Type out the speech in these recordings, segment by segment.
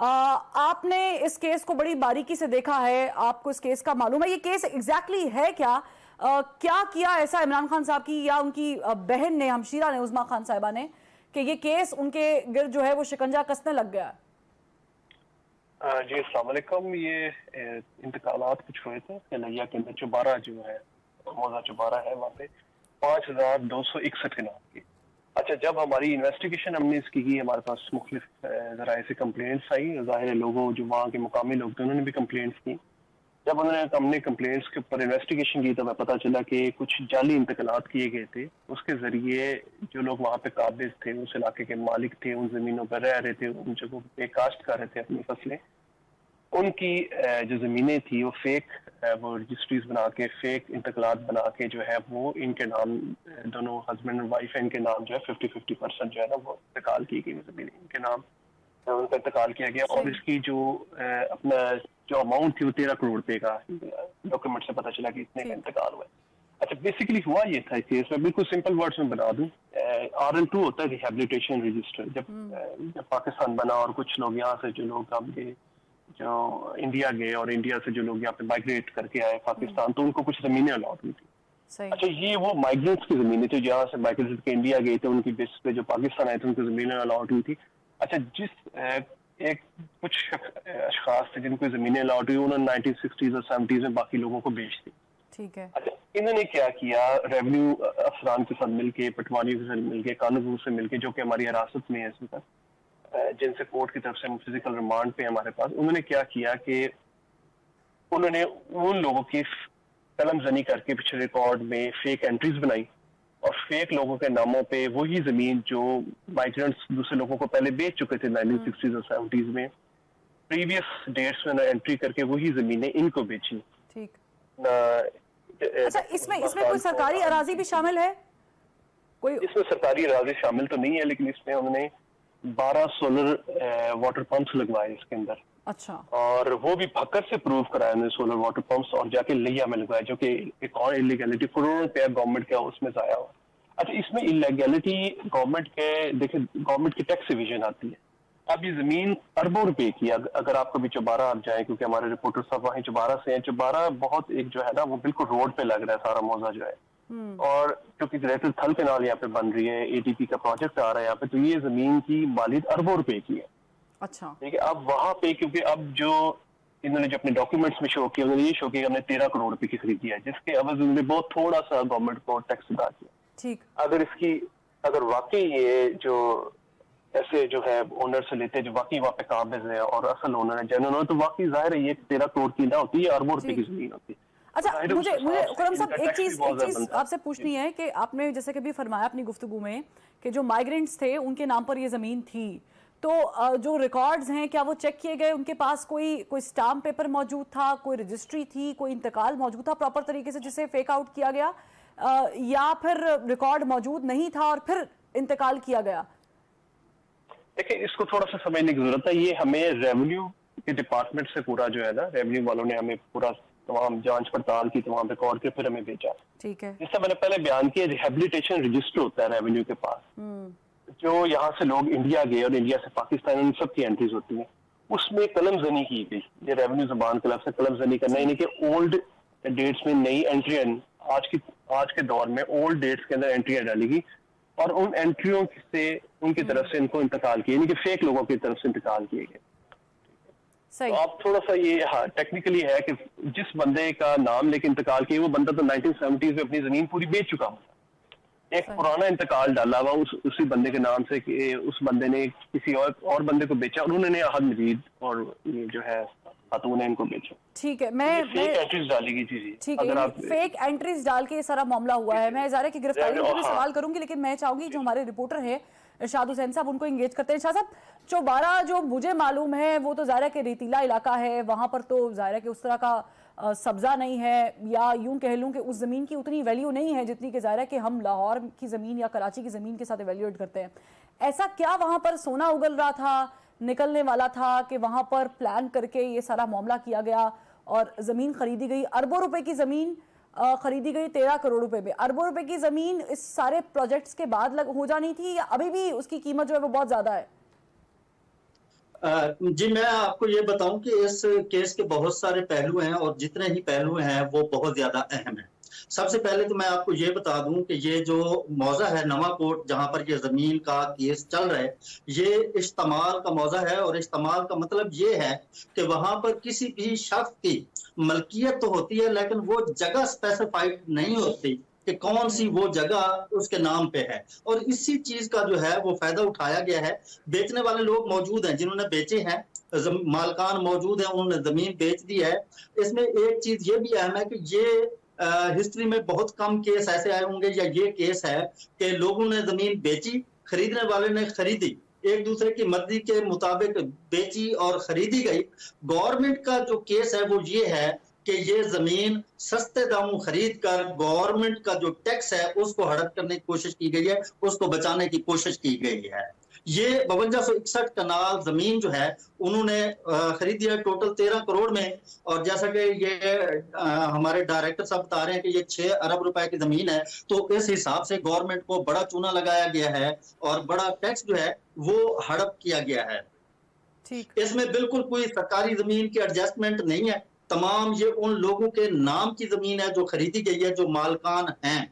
آپ نے اس کیس کو بڑی باریکی سے دیکھا ہے، آپ کو اس کیس کا معلوم ہے، یہ کیس ایگزیکٹلی ہے کیا؟ کیا کیا ایسا عمران خان صاحب کی یا ان کی بہن نے، ہمشیرہ نے، عظمیٰ خان صاحبہ نے، کہ یہ کیس ان کے گرد جو ہے وہ شکنجہ کسنے لگ گیا؟ جی السلام علیکم. یہ انتقالات کچھ ہوئے تھے کلیا کے اندر، چوبارہ جو ہے موضع چوبارہ ہے، وہاں پہ 5261 کے نام کی. اچھا، جب ہماری انویسٹیگیشن ہم نے اس کی ہمارے پاس مختلف ذرائع سے کمپلینٹس آئی. ظاہر لوگوں جو وہاں کے مقامی لوگ تھے انہوں نے بھی کمپلینٹس کی. جب ہم نے کمپلینٹس کے اوپر انویسٹیگیشن کی تو ہمیں پتہ چلا کہ کچھ جعلی انتقالات کیے گئے تھے. اس کے ذریعے جو لوگ وہاں پہ قابض تھے، اس علاقے کے مالک تھے، ان زمینوں پر رہ رہے تھے، ان جگہوں پہ کاشت کر رہے تھے اپنی فصلیں، ان کی جو زمینیں تھی وہ فیک وہ رجسٹریز بنا کے، فیک انتقالات بنا کے جو ہے وہ ان کے نام، دونوں ہسبینڈ اور وائف ان کے نام جو ہے 50-50% جو ہے نا وہ انتقال کی گئی زمینیں ان کے نام ان کا انتقال کیا گیا. اور اس کی جو اپنا جو اماؤنٹ تھی وہ 13 کروڑ روپے کا ڈاکیومنٹ سے پتہ چلا کہ اتنے کا انتقال ہوا ہے. اچھا، بیسیکلی ہوا یہ تھا کیس میں بالکل سمپل ورڈز میں بنا دوں. RL2 ہوتا ہے ریہیبلیٹیشن رجسٹر. جب پاکستان بنا اور کچھ لوگ یہاں سے جو لوگ اب جو انڈیا گئے اور انڈیا سے جو لوگ یہاں پہ مائگریٹ کر کے آئے پاکستان، تو ان کو کچھ زمینیں الاٹ ہوئی تھی. اچھا، یہ وہ مائگرینٹس کی زمینیں تھی جہاں سے مائگریٹ کے انڈیا گئے تھے، ان کی بیس پہ جو پاکستان آئے تھے ان کی زمینیں الاٹ ہوئی تھی. اچھا، کچھ اشخاص تھے جن کو زمینیں الاٹ ہوئی، انہوں نے 1960s اور 70s میں باقی لوگوں کو بیچ دی. ٹھیک ہے. اچھا، انہوں نے کیا کیا، ریونیو افسران کے ساتھ مل کے، پٹواری کے ساتھ مل کے، قانون سے مل کے، جو کہ ہماری حراست میں ہے اس وقت، جن سے کورٹ کی طرف سے فزیکل ریمانڈ پہ ہمارے پاس، انہوں نے کیا کیا کہ انہوں نے ان لوگوں کی قلم زنی کر کے پچھلے ریکارڈ میں فیک انٹریز بنائی اور فیک لوگوں کے ناموں پہ وہی زمین جو مائیگرنٹس دوسرے لوگوں کو پہلے بیچ چکے تھے 1960s اور 70s میں، پریویس ڈیٹس میں انٹری کر کے وہی زمینیں ان کو بیچی. ٹھیک. اچھا، اس میں کوئی سرکاری اراضی بھی شامل ہے؟ اس میں سرکاری اراضی شامل تو نہیں ہے، لیکن اس میں انہوں نے 12 سولر واٹر پمپس لگوائے اس کے اندر. اچھا. اور وہ بھی بھکر سے پروف کرایا انہوں نے سولر واٹر پمپس، اور جا کے لیا میں لگوایا، جو کہ ایک اور انلیگیلٹی کروڑوں روپیہ گورنمنٹ کا اس میں ضائع ہوا. اچھا، اس میں انلیگیلٹی گورنمنٹ کے دیکھیں، گورنمنٹ کی ٹیکس ایویژن آتی ہے. اب یہ زمین اربوں روپے کی، اگر آپ کبھی چوبارہ آپ جائیں، کیونکہ ہمارے رپورٹر صاحب وہیں چوبارہ سے ہیں. چوبارہ بہت ایک جو ہے نا وہ بالکل روڈ پہ لگ رہا ہے سارا موضوع جو ہے، اور کیونکہ گریٹر تھل کینال یہاں پہ بن رہی ہے، ATP کا پروجیکٹ آ رہا ہے یہاں پہ، تو یہ زمین کی مالیت اربوں روپے کی ہے. اچھا. ٹھیک ہے. اب وہاں پہ کیونکہ اب جو انہوں نے جو اپنے ڈاکیومنٹس میں شو کیا، انہوں نے یہ شو کیا کہ ہم نے 13 کروڑ روپے کی خریدی ہے، جس کے عوض انہوں نے بہت تھوڑا سا گورنمنٹ کو ٹیکس ادا کیا. ٹھیک. اگر واقعی یہ جو ایسے جو ہے اونر سے لیتے جو واقعی وہاں پہ قابض ہے اور اصل اونر ہے، جنرل اونر، تو واقعی ظاہر ہے یہ 13 کروڑ کی نہ ہوتی ہے، اربوں روپے کی زمین ہوتی ہے. اچھا، مجھے خرم صاحب ایک چیز آپ سے پوچھنی ہے کہ آپ نے جیسے کہ بھی فرمایا اپنی گفتگو میں کہ جو مائیگرینٹس تھے ان کے نام پر یہ زمین تھی، تو جو ریکارڈز ہیں کیا وہ چیک کیے گئے؟ ان کے پاس کوئی اسٹامپ پیپر موجود تھا، کوئی رجسٹری تھی، کوئی انتقال موجود تھا پراپر طریقے سے جسے فیک آؤٹ کیا گیا، یا پھر ریکارڈ موجود نہیں تھا اور پھر انتقال کیا گیا؟ دیکھیں، اس کو تھوڑا سا سمجھنے کی ضرورت ہے. یہ ہمیں ریونیو کے ڈپارٹمنٹ سے پورا جو ہے نا، ریونیو والوں نے ہمیں پورا تمام جانچ پڑتال کی، تمام ریکارڈ کے پھر ہمیں بھیجا. ٹھیک ہے. جس سے میں نے پہلے بیان کیا، ریہیبلیٹیشن رجسٹر ہوتا ہے ریونیو کے پاس، جو یہاں سے لوگ انڈیا گئے اور انڈیا سے پاکستان، ان سب کی انٹریز ہوتی ہیں. اس میں قلم زنی کی گئی. یہ ریونیو زبان کے لفظ سے قلم زنی کرنا، یعنی کہ اولڈ ڈیٹس میں نئی انٹری، آج کے دور میں اولڈ ڈیٹس کے اندر انٹریاں ڈالی گئی، اور ان انٹریوں سے ان کی طرف سے ان کو انتقال کیا، یعنی کہ فیک لوگوں کی طرف سے انتقال کیے گئے. تو آپ تھوڑا سا یہ ٹیکنیکلی ہے کہ جس بندے کا نام لے کے انتقال کیا، وہ بندہ تو 1970s میں اپنی زمین پوری بیچ چکا ہوں. ایک پرانا انتقال ڈالا ہوا اسی بندے کے نام سے کہ اس بندے نے کسی اور بندے کو بیچا، اور انہوں نے احد مجید اور یہ جو ہے خاتون نے ان کو بیچا. ٹھیک ہے. میں فیک انٹریز ڈالی گئی تھی. ٹھیک ہے، فیک انٹریز ڈال کے یہ سارا معاملہ ہوا ہے. میں اظہار کی گرفتاری پہ بھی سوال کروں گی، لیکن میں چاہوں گی جو ہمارے رپورٹر ہیں ارشاد حسین صاحب، ان کو انگیج کرتے ہیں. ارشاد صاحب، چوبارہ جو مجھے معلوم ہے وہ تو ظاہر ہے کہ ریتیلا علاقہ ہے، وہاں پر تو ظاہر ہے کہ اس طرح کا سبزہ نہیں ہے، یا یوں کہہ لوں کہ اس زمین کی اتنی ویلیو نہیں ہے جتنی کہ ظاہر ہے کہ ہم لاہور کی زمین یا کراچی کی زمین کے ساتھ ایویلیویٹ کرتے ہیں. ایسا کیا وہاں پر سونا اگل رہا تھا، نکلنے والا تھا، کہ وہاں پر پلان کر کے یہ سارا معاملہ کیا گیا اور زمین خریدی گئی؟ اربوں روپے کی زمین خریدی گئی 13 کروڑ روپے میں. اربوں روپے کی زمین اس سارے پروجیکٹس کے بعد ہو جانی تھی، یا ابھی بھی اس کی قیمت جو ہے وہ بہت زیادہ ہے؟ جی میں آپ کو یہ بتاؤں کہ اس کیس کے بہت سارے پہلو ہیں اور جتنے ہی پہلو ہیں وہ بہت زیادہ اہم ہیں۔ سب سے پہلے تو میں آپ کو یہ بتا دوں کہ یہ جو موضع ہے نواں کوٹ جہاں پر یہ زمین کا کیس چل رہا ہے، یہ اشتمال کا موضع ہے، اور اشتمال کا مطلب یہ ہے کہ وہاں پر کسی بھی شخص کی ملکیت تو ہوتی ہے لیکن وہ جگہ اسپیسیفائڈ نہیں ہوتی کہ کون سی وہ جگہ اس کے نام پہ ہے، اور اسی چیز کا جو ہے وہ فائدہ اٹھایا گیا ہے۔ بیچنے والے لوگ موجود ہیں جنہوں نے بیچے ہیں، مالکان موجود ہیں، انہوں نے زمین بیچ دی ہے۔ اس میں ایک چیز یہ بھی اہم ہے کہ یہ ہسٹری میں بہت کم کیس ایسے آئے ہوں گے، یا یہ کیس ہے کہ لوگوں نے زمین بیچی، خریدنے والے نے خریدی، ایک دوسرے کی مرضی کے مطابق بیچی اور خریدی گئی۔ گورنمنٹ کا جو کیس ہے وہ یہ ہے کہ یہ زمین سستے داموں خرید کر گورنمنٹ کا جو ٹیکس ہے اس کو ہڑپ کرنے کی کوشش کی گئی ہے، اس کو بچانے کی کوشش کی گئی ہے۔ یہ 5261 کنال زمین جو ہے انہوں نے خریدی ہے ٹوٹل 13 کروڑ میں، اور جیسا کہ یہ ہمارے ڈائریکٹر صاحب بتا رہے ہیں کہ یہ 6 ارب روپے کی زمین ہے، تو اس حساب سے گورنمنٹ کو بڑا چونا لگایا گیا ہے اور بڑا ٹیکس جو ہے وہ ہڑپ کیا گیا ہے۔ اس میں بالکل کوئی سرکاری زمین کی ایڈجسٹمنٹ نہیں ہے، تمام یہ ان لوگوں کے نام کی زمین ہے جو خریدی گئی ہے، جو مالکان ہیں۔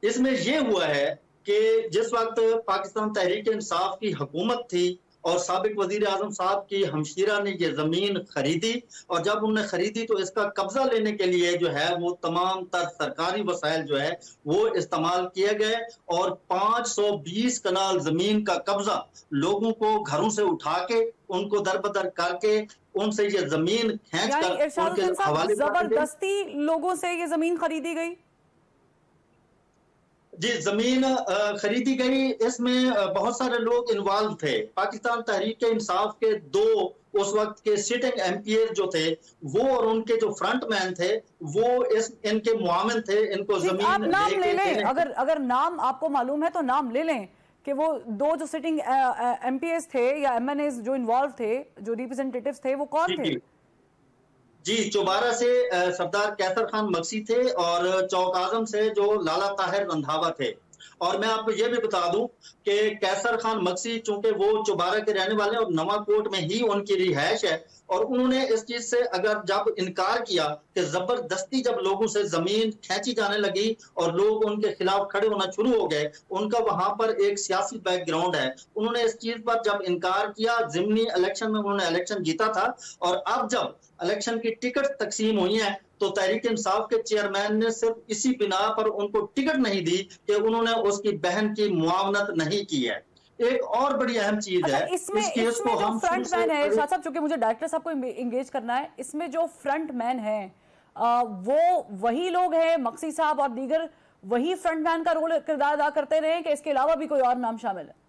اس میں یہ ہوا ہے کہ جس وقت پاکستان تحریک انصاف کی حکومت تھی اور سابق وزیر اعظم صاحب کی ہمشیرہ نے یہ زمین خریدی، اور جب انہوں نے خریدی تو اس کا قبضہ لینے کے لیے جو ہے وہ تمام تر سرکاری وسائل جو ہے وہ استعمال کیے گئے، اور 520 کنال زمین کا قبضہ لوگوں کو گھروں سے اٹھا کے ان کو در بدر کر کے ان سے یہ زمین کھینچ کر ان کے حوالے زبردستی لوگوں سے یہ زمین خریدی گئی۔ جی زمین خریدی گئی، اس میں بہت سارے لوگ انوالو تھے۔ پاکستان تحریک انصاف کے 2 اس وقت کے سٹنگ ایم پی اے جو تھے وہ، اور ان کے جو فرنٹ مین تھے وہ ان کے معاون تھے، ان کو زمین آپ نام لے لیں، اگر نام آپ کو معلوم ہے تو نام لے لیں کہ وہ 2 جو سٹنگ ایم پی ایز تھے یا ایم این ایز جو انوالو تھے، جو ریپرزنٹیٹیوز تھے، وہ کون تھے؟ جی چوبارہ سے سردار کیسر خان مکسی تھے، اور چوک اعظم سے جو لالا طاہر رندھاوا تھے۔ اور میں آپ کو یہ بھی بتا دوں کہ کیسر خان مکسی چونکہ وہ چوبارہ کے رہنے والے ہیں اور نواں کوٹ میں ہی ان کی رہائش ہے، اور انہوں نے اس چیز سے اگر جب انکار کیا کہ زبردستی جب لوگوں سے زمین کھینچی جانے لگی اور لوگ ان کے خلاف کھڑے ہونا شروع ہو گئے، ان کا وہاں پر ایک سیاسی بیک گراؤنڈ ہے، انہوں نے اس چیز پر جب انکار کیا، ضمنی الیکشن میں انہوں نے الیکشن جیتا تھا، اور اب جب الیکشن کی ٹکٹ تقسیم ہوئی ہیں تو تحریک انصاف کے چیئرمین نے صرف اسی بنا پر ان کو ٹکٹ نہیں دی کہ انہوں نے اس کی بہن کی معاونت نہیں کی ہے۔ ایک اور بڑی اہم چیز ہے اس میں جو فرنٹ مین ہے شاہ صاحب، چونکہ مجھے ڈائریکٹر صاحب کو انگیج کرنا ہے، اس میں جو فرنٹ مین ہے وہ وہی لوگ ہیں، مکسی صاحب اور دیگر وہی فرنٹ مین کا رول کردار ادا کرتے رہے کہ اس کے علاوہ بھی کوئی اور نام شامل ہے؟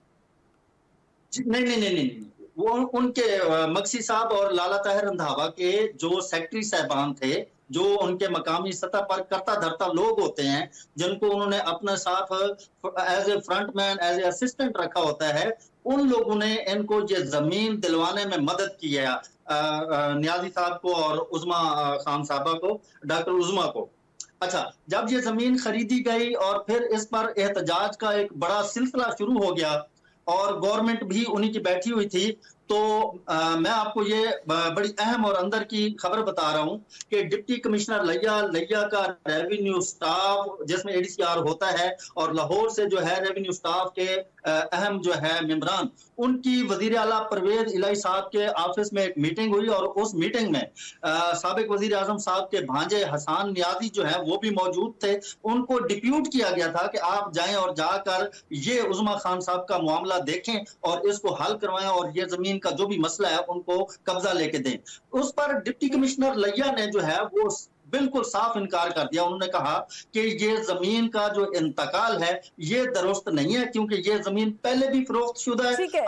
نہیں، وہ ان کے مکسی صاحب اور لالا طاہر رندھاوا کے جو سیکٹری صاحبان تھے، جو ان کے مقامی سطح پر کرتا دھرتا لوگ ہوتے ہیں، جن کو انہوں نے اپنے ساتھ as a front man, as a assistant رکھا ہوتا ہے، ان لوگوں نے ان کو یہ زمین دلوانے میں مدد کی ہے، نیازی صاحب کو اور عظما خان صاحبہ کو، ڈاکٹر عظما کو۔ اچھا، جب یہ زمین خریدی گئی اور پھر اس پر احتجاج کا ایک بڑا سلسلہ شروع ہو گیا اور گورنمنٹ بھی انہی کی بیٹھی ہوئی تھی، تو میں آپ کو یہ بڑی اہم اور اندر کی خبر بتا رہا ہوں کہ ڈپٹی کمشنر لیا کا ریونیو سٹاف جس میں ADCR ہوتا ہے، اور لاہور سے جو ہے ریونیو سٹاف کے اہم جو ہے ممبران، ان کی وزیر اعلیٰ پرویز الہی صاحب کے آفس میں ایک میٹنگ ہوئی، اور اس میٹنگ میں سابق وزیر اعظم صاحب کے بھانجے حسان نیازی جو ہے وہ بھی موجود تھے۔ ان کو ڈیپیوٹ کیا گیا تھا کہ آپ جائیں اور جا کر یہ عظما خان صاحب کا معاملہ دیکھیں اور اس کو حل کروائیں، اور یہ زمین کا جو بھی مسئلہ ہے ان کو قبضہ لے کے دیں۔ اس پر ڈپٹی کمشنر لیا نے جو ہے وہ بالکل صاف انکار کر دیا۔ انہوں نے کہا کہ یہ زمین کا جو انتقال ہے یہ درست نہیں ہے، کیونکہ یہ زمین پہلے بھی فروخت شدہ ہے۔